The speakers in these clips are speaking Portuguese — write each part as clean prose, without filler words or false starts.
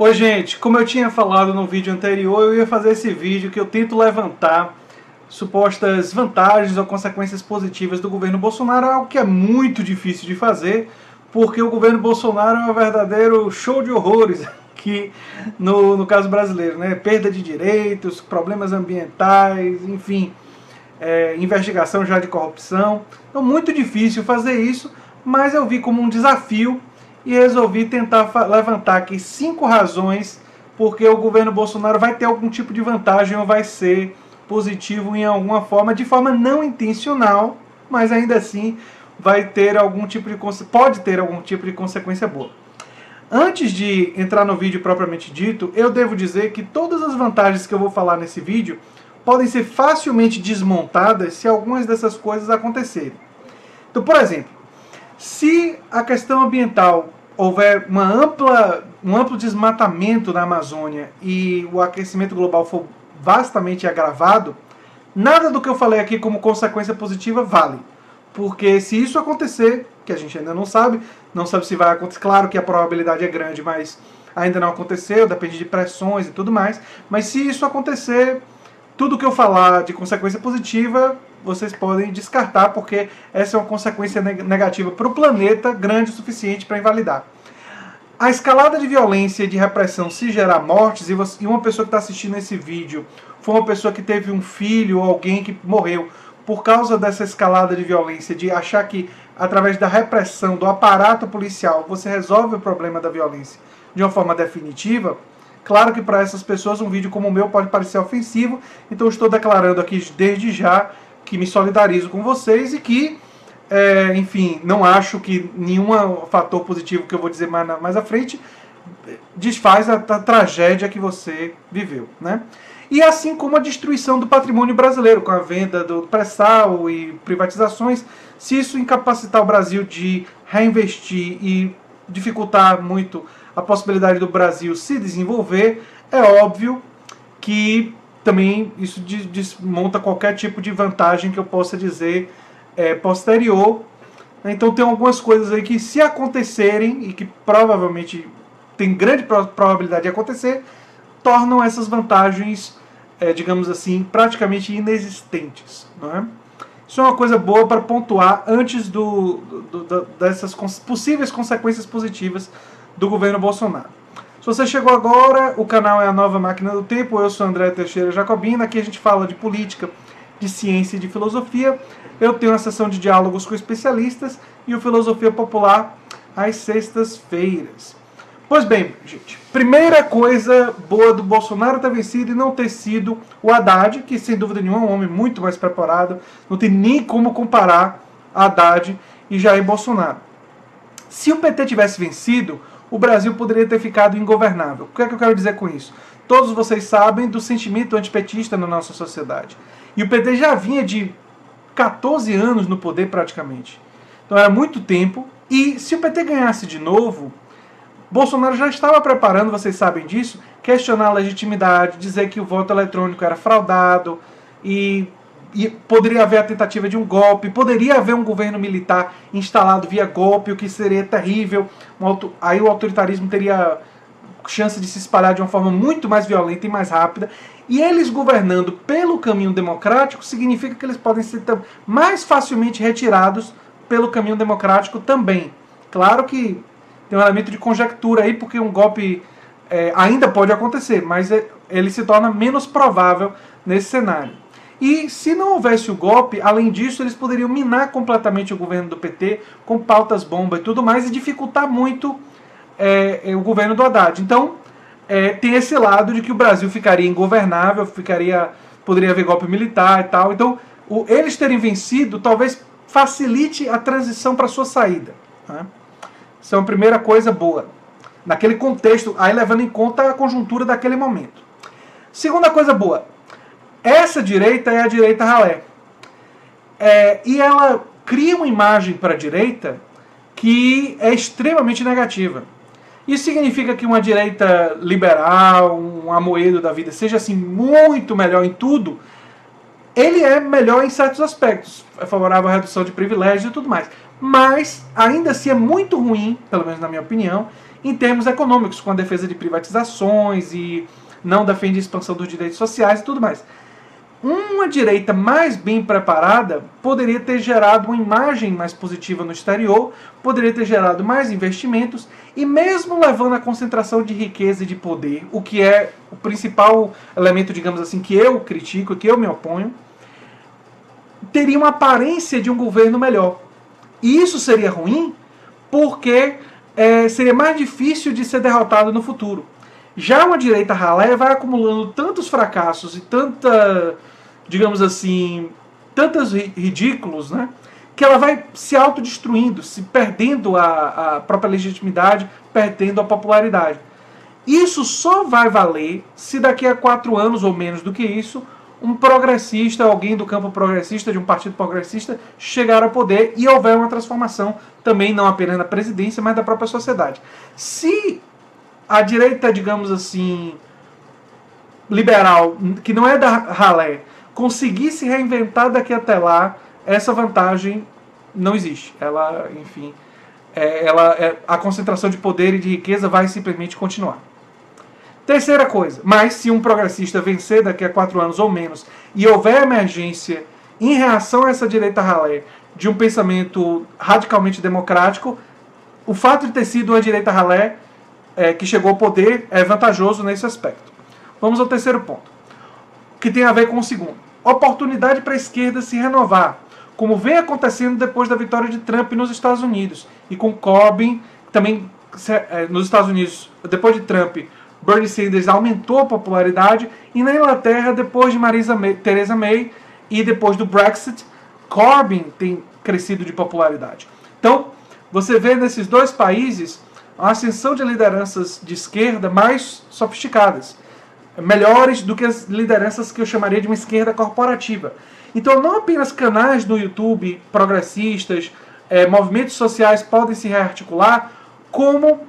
Oi gente, como eu tinha falado no vídeo anterior, eu ia fazer esse vídeo que eu tento levantar supostas vantagens ou consequências positivas do governo Bolsonaro, algo que é muito difícil de fazer, porque o governo Bolsonaro é um verdadeiro show de horrores aqui no caso brasileiro, né? Perda de direitos, problemas ambientais, enfim, investigação já de corrupção. Então muito difícil fazer isso, mas eu vi como um desafio e resolvi tentar levantar aqui 5 razões porque o governo Bolsonaro vai ter algum tipo de vantagem ou vai ser positivo em alguma forma, de forma não intencional, mas ainda assim vai ter algum tipo de pode ter algum tipo de consequência boa. Antes de entrar no vídeo propriamente dito, eu devo dizer que todas as vantagens que eu vou falar nesse vídeo podem ser facilmente desmontadas se algumas dessas coisas acontecerem. Então, por exemplo, se a questão ambiental houver um amplo desmatamento na Amazônia e o aquecimento global for vastamente agravado, nada do que eu falei aqui como consequência positiva vale. Porque se isso acontecer, que a gente ainda não sabe se vai acontecer, claro que a probabilidade é grande, mas ainda não aconteceu, depende de pressões e tudo mais, mas se isso acontecer, tudo que eu falar de consequência positiva, vocês podem descartar, porque essa é uma consequência negativa para o planeta grande o suficiente para invalidar. A escalada de violência e de repressão, se gerar mortes, e uma pessoa que está assistindo esse vídeo foi uma pessoa que teve um filho ou alguém que morreu por causa dessa escalada de violência, de achar que através da repressão, do aparato policial, você resolve o problema da violência de uma forma definitiva, claro que para essas pessoas um vídeo como o meu pode parecer ofensivo, então eu estou declarando aqui desde já que me solidarizo com vocês e que, enfim, não acho que nenhum fator positivo que eu vou dizer mais à frente desfaz a tragédia que você viveu, né? E assim como a destruição do patrimônio brasileiro, com a venda do pré-sal e privatizações, se isso incapacitar o Brasil de reinvestir e dificultar muito a possibilidade do Brasil se desenvolver, é óbvio que também isso desmonta qualquer tipo de vantagem que eu possa dizer posterior. Então tem algumas coisas aí que, se acontecerem, e que provavelmente tem grande probabilidade de acontecer, tornam essas vantagens, digamos assim, praticamente inexistentes, não é? Isso é uma coisa boa para pontuar antes dessas possíveis consequências positivas do governo Bolsonaro. Se você chegou agora, o canal é a Nova Máquina do Tempo, eu sou André Teixeira Jacobina, aqui a gente fala de política, de ciência e de filosofia. Eu tenho uma sessão de diálogos com especialistas e o Filosofia Popular às sextas-feiras. Pois bem, gente, primeira coisa boa do Bolsonaro ter vencido e não ter sido o Haddad, que sem dúvida nenhuma é um homem muito mais preparado, não tem nem como comparar Haddad e Jair Bolsonaro. Se o PT tivesse vencido, o Brasil poderia ter ficado ingovernável. O que é que eu quero dizer com isso? Todos vocês sabem do sentimento antipetista na nossa sociedade. E o PT já vinha de 14 anos no poder praticamente. Então era muito tempo. E se o PT ganhasse de novo, Bolsonaro já estava preparando, vocês sabem disso, questionar a legitimidade, dizer que o voto eletrônico era fraudado e poderia haver a tentativa de um golpe, poderia haver um governo militar instalado via golpe, o que seria terrível. Aí o autoritarismo teria chance de se espalhar de uma forma muito mais violenta e mais rápida. E eles governando pelo caminho democrático significa que eles podem ser mais facilmente retirados pelo caminho democrático também. Claro que tem um elemento de conjectura aí, porque um golpe ainda pode acontecer, mas ele se torna menos provável nesse cenário. E se não houvesse o golpe, além disso, eles poderiam minar completamente o governo do PT com pautas bomba e tudo mais e dificultar muito o governo do Haddad. Então, tem esse lado de que o Brasil ficaria ingovernável, poderia haver golpe militar e tal. Então, eles terem vencido talvez facilite a transição para sua saída, né? Isso é uma primeira coisa boa. Naquele contexto, aí levando em conta a conjuntura daquele momento. Segunda coisa boa. Essa direita é a direita ralé. E ela cria uma imagem para a direita que é extremamente negativa. Isso significa que uma direita liberal, um Amoedo da vida, seja assim muito melhor em tudo. Ele é melhor em certos aspectos. É favorável à redução de privilégios e tudo mais. Mas, ainda assim, é muito ruim, pelo menos na minha opinião, em termos econômicos, com a defesa de privatizações e não defende a expansão dos direitos sociais e tudo mais. Uma direita mais bem preparada poderia ter gerado uma imagem mais positiva no exterior, poderia ter gerado mais investimentos e mesmo levando a concentração de riqueza e de poder, o que é o principal elemento, digamos assim, que eu critico, que eu me oponho, teria uma aparência de um governo melhor. E isso seria ruim porque seria mais difícil de ser derrotado no futuro. Já uma direita ralé vai acumulando tantos fracassos e digamos assim, tantos ridículos, né, que ela vai se autodestruindo, se perdendo a própria legitimidade, perdendo a popularidade. Isso só vai valer se daqui a 4 anos ou menos do que isso, um progressista, alguém do campo progressista, de um partido progressista, chegar ao poder e houver uma transformação, também não apenas na presidência, mas da própria sociedade. Se a direita, digamos assim, liberal, que não é da ralé, conseguir se reinventar daqui até lá, essa vantagem não existe. Ela, enfim, a concentração de poder e de riqueza vai simplesmente continuar. Terceira coisa, mas se um progressista vencer daqui a 4 anos ou menos e houver emergência em reação a essa direita ralé de um pensamento radicalmente democrático, o fato de ter sido uma direita ralé que chegou ao poder é vantajoso nesse aspecto. Vamos ao terceiro ponto, que tem a ver com o segundo. Oportunidade para a esquerda se renovar, como vem acontecendo depois da vitória de Trump nos Estados Unidos e com Corbyn, também nos Estados Unidos, depois de Trump, Bernie Sanders aumentou a popularidade, e na Inglaterra, depois de Theresa May e depois do Brexit, Corbyn tem crescido de popularidade. Então, você vê nesses dois países a ascensão de lideranças de esquerda mais sofisticadas, melhores do que as lideranças que eu chamaria de uma esquerda corporativa. Então, não apenas canais no YouTube progressistas, movimentos sociais podem se rearticular, como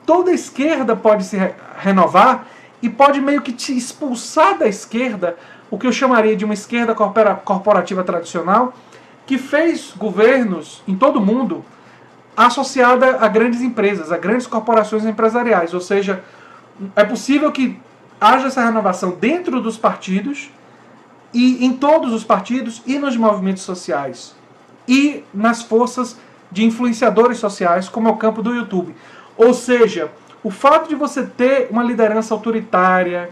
toda a esquerda pode se renovar e pode meio que te expulsar da esquerda, o que eu chamaria de uma esquerda corporativa tradicional, que fez governos em todo o mundo associada a grandes empresas, a grandes corporações empresariais. Ou seja, é possível que haja essa renovação dentro dos partidos e em todos os partidos e nos movimentos sociais e nas forças de influenciadores sociais, como é o campo do YouTube. Ou seja, o fato de você ter uma liderança autoritária,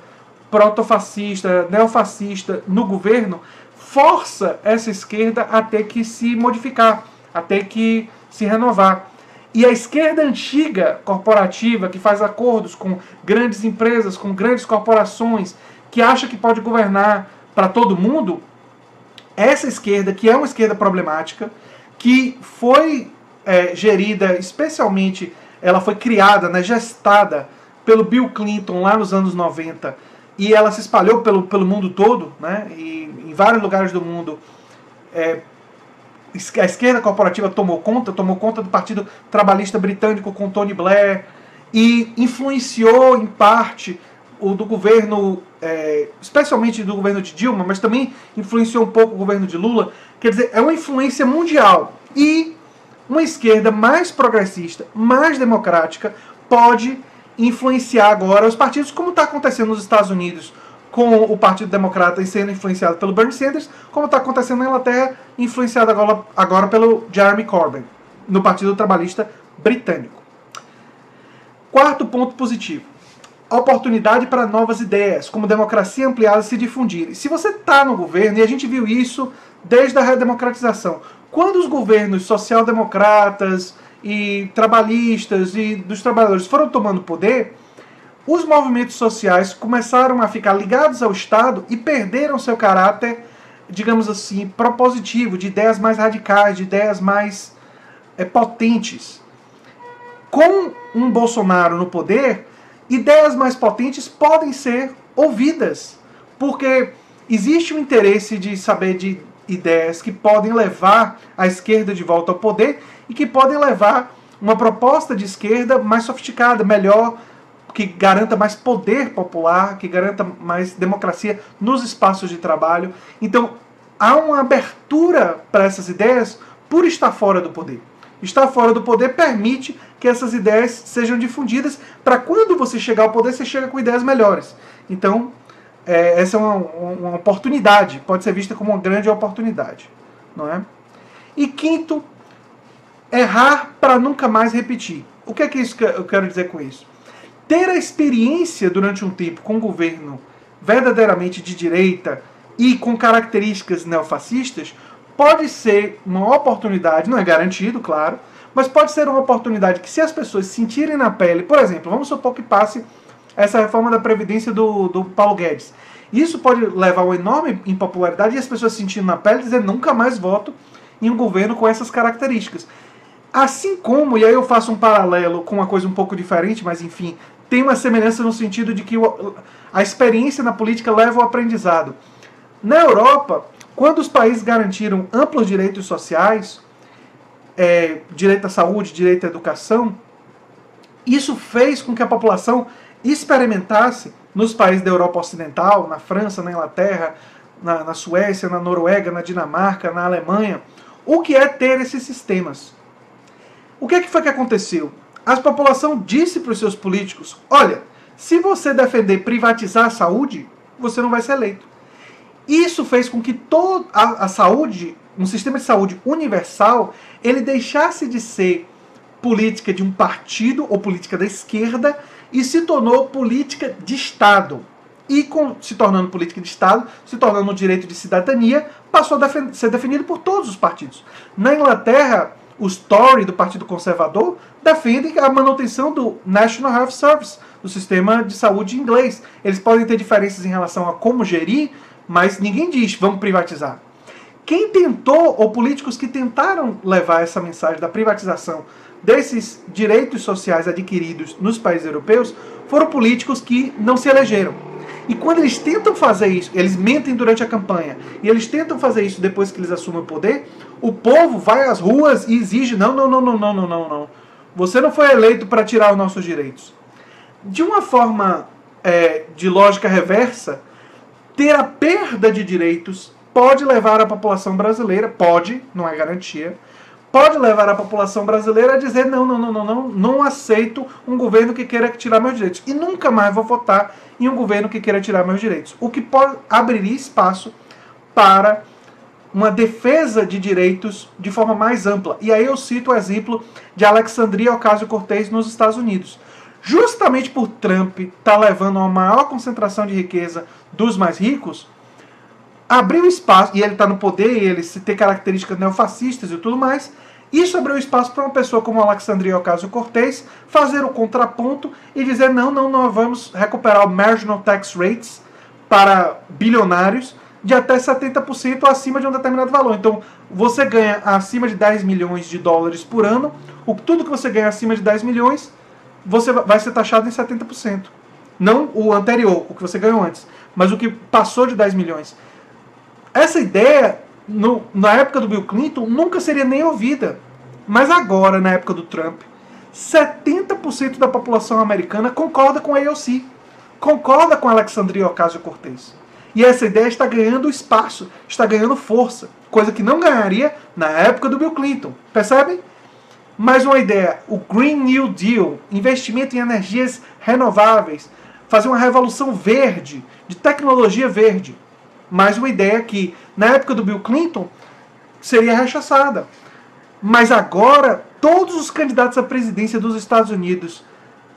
protofascista, neofascista no governo, força essa esquerda a ter que se modificar, a ter que se renovar. E a esquerda antiga, corporativa, que faz acordos com grandes empresas, com grandes corporações, que acha que pode governar para todo mundo, essa esquerda, que é uma esquerda problemática, que foi gerida especialmente, ela foi criada, né, gestada pelo Bill Clinton lá nos anos 90, e ela se espalhou pelo mundo todo, né, e em vários lugares do mundo a esquerda corporativa tomou conta do Partido Trabalhista Britânico com Tony Blair, e influenciou em parte o do governo, especialmente do governo de Dilma, mas também influenciou um pouco o governo de Lula. Quer dizer, é uma influência mundial. E uma esquerda mais progressista, mais democrática, pode influenciar agora os partidos, como está acontecendo nos Estados Unidos com o Partido Democrata sendo influenciado pelo Bernie Sanders, como está acontecendo na Inglaterra, influenciado agora pelo Jeremy Corbyn, no Partido Trabalhista Britânico. Quarto ponto positivo. Oportunidade para novas ideias, como democracia ampliada, se difundirem. Se você está no governo, e a gente viu isso desde a redemocratização, quando os governos social-democratas e trabalhistas e dos trabalhadores foram tomando poder, os movimentos sociais começaram a ficar ligados ao Estado e perderam seu caráter, digamos assim, propositivo, de ideias mais radicais, de ideias mais potentes. Com um Bolsonaro no poder, ideias mais potentes podem ser ouvidas, porque existe um interesse de saber de ideias que podem levar a esquerda de volta ao poder e que podem levar uma proposta de esquerda mais sofisticada, melhor, que garanta mais poder popular, que garanta mais democracia nos espaços de trabalho. Então, há uma abertura para essas ideias por estar fora do poder. Estar fora do poder permite que essas ideias sejam difundidas, para quando você chegar ao poder, você chega com ideias melhores. Então, essa é uma oportunidade, pode ser vista como uma grande oportunidade, não é? E quinto, errar para nunca mais repetir. O que é que eu quero dizer com isso? Ter a experiência durante um tempo com um governo verdadeiramente de direita e com características neofascistas pode ser uma oportunidade, não é garantido, claro, mas pode ser uma oportunidade que, se as pessoas sentirem na pele, por exemplo, vamos supor que passe essa reforma da Previdência do Paulo Guedes. Isso pode levar a uma enorme impopularidade e as pessoas sentindo na pele dizer nunca mais voto em um governo com essas características. Assim como, e aí eu faço um paralelo com uma coisa um pouco diferente, mas enfim, tem uma semelhança no sentido de que a experiência na política leva ao aprendizado. Na Europa, quando os países garantiram amplos direitos sociais, direito à saúde, direito à educação, isso fez com que a população experimentasse nos países da Europa Ocidental, na França, na Inglaterra, na Suécia, na Noruega, na Dinamarca, na Alemanha, o que é ter esses sistemas. O que foi que aconteceu? A população disse para os seus políticos, olha, se você defender privatizar a saúde, você não vai ser eleito. Isso fez com que toda a saúde, um sistema de saúde universal, ele deixasse de ser política de um partido ou política da esquerda e se tornou política de Estado. E se tornando política de Estado, se tornando um direito de cidadania, passou a ser definido por todos os partidos. Na Inglaterra, os Tory, do Partido Conservador, defendem a manutenção do National Health Service, do sistema de saúde inglês. Eles podem ter diferenças em relação a como gerir, mas ninguém diz, vamos privatizar. Quem tentou, ou políticos que tentaram levar essa mensagem da privatização desses direitos sociais adquiridos nos países europeus, foram políticos que não se elegeram. E quando eles tentam fazer isso, eles mentem durante a campanha, e eles tentam fazer isso depois que eles assumem o poder, o povo vai às ruas e exige, não. Você não foi eleito para tirar os nossos direitos. De uma forma de lógica reversa, ter a perda de direitos pode levar a população brasileira, pode, não é garantia, pode levar a população brasileira a dizer não aceito um governo que queira tirar meus direitos. E nunca mais vou votar em um governo que queira tirar meus direitos. O que pode abrir espaço para uma defesa de direitos de forma mais ampla. E aí eu cito o exemplo de Alexandria Ocasio-Cortez nos Estados Unidos. Justamente por Trump estar levando a uma maior concentração de riqueza dos mais ricos, abriu espaço, e ele está no poder, e ele tem características neofascistas e tudo mais, isso abriu espaço para uma pessoa como Alexandria Ocasio-Cortez fazer o contraponto e dizer não, nós vamos recuperar o marginal tax rates para bilionários de até 70% acima de um determinado valor. Então, você ganha acima de 10 milhões de dólares por ano, tudo que você ganha acima de 10 milhões, você vai ser taxado em 70%. Não o anterior, o que você ganhou antes, mas o que passou de 10 milhões. Essa ideia, na época do Bill Clinton, nunca seria nem ouvida. Mas agora, na época do Trump, 70% da população americana concorda com a AOC, concorda com Alexandria Ocasio-Cortez. E essa ideia está ganhando espaço, está ganhando força, coisa que não ganharia na época do Bill Clinton. Percebem? Mais uma ideia, o Green New Deal, investimento em energias renováveis, fazer uma revolução verde, de tecnologia verde. Mais uma ideia que, na época do Bill Clinton, seria rechaçada. Mas agora, todos os candidatos à presidência dos Estados Unidos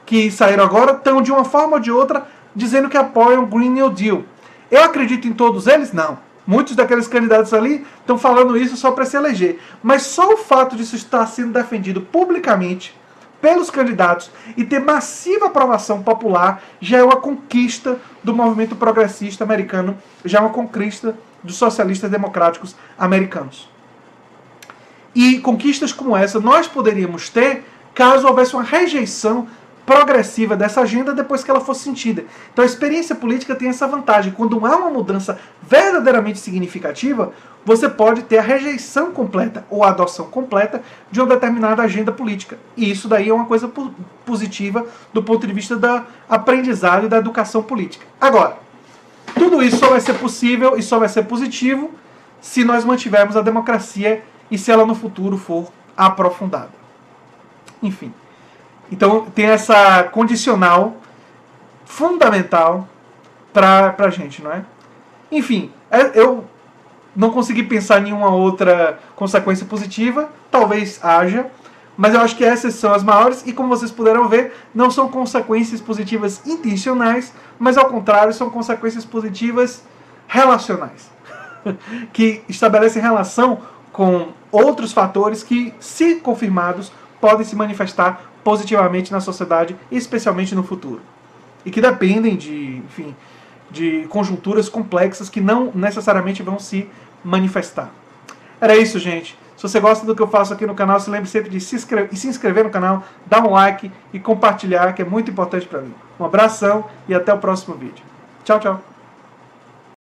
que saíram agora estão, de uma forma ou de outra, dizendo que apoiam o Green New Deal. Eu acredito em todos eles? Não. Muitos daqueles candidatos ali estão falando isso só para se eleger. Mas só o fato disso estar sendo defendido publicamente pelos candidatos e ter massiva aprovação popular já é uma conquista do movimento progressista americano, já é uma conquista dos socialistas democráticos americanos. E conquistas como essa nós poderíamos ter caso houvesse uma rejeição progressiva dessa agenda depois que ela fosse sentida. Então a experiência política tem essa vantagem. Quando há uma mudança verdadeiramente significativa, você pode ter a rejeição completa ou a adoção completa de uma determinada agenda política. E isso daí é uma coisa positiva do ponto de vista da aprendizado e da educação política. Agora, tudo isso só vai ser possível e só vai ser positivo se nós mantivermos a democracia e se ela no futuro for aprofundada. enfim. Então tem essa condicional fundamental pra gente, não é? Enfim, eu não consegui pensar em nenhuma outra consequência positiva, talvez haja, mas eu acho que essas são as maiores e, como vocês puderam ver, não são consequências positivas intencionais, mas ao contrário, são consequências positivas relacionais, que estabelecem relação com outros fatores que, se confirmados, podem se manifestar positivamente na sociedade, especialmente no futuro. E que dependem de, enfim, de conjunturas complexas que não necessariamente vão se manifestar. Era isso, gente. Se você gosta do que eu faço aqui no canal, se lembre sempre de se inscrever no canal, dar um like e compartilhar, que é muito importante para mim. Um abração e até o próximo vídeo. Tchau, tchau.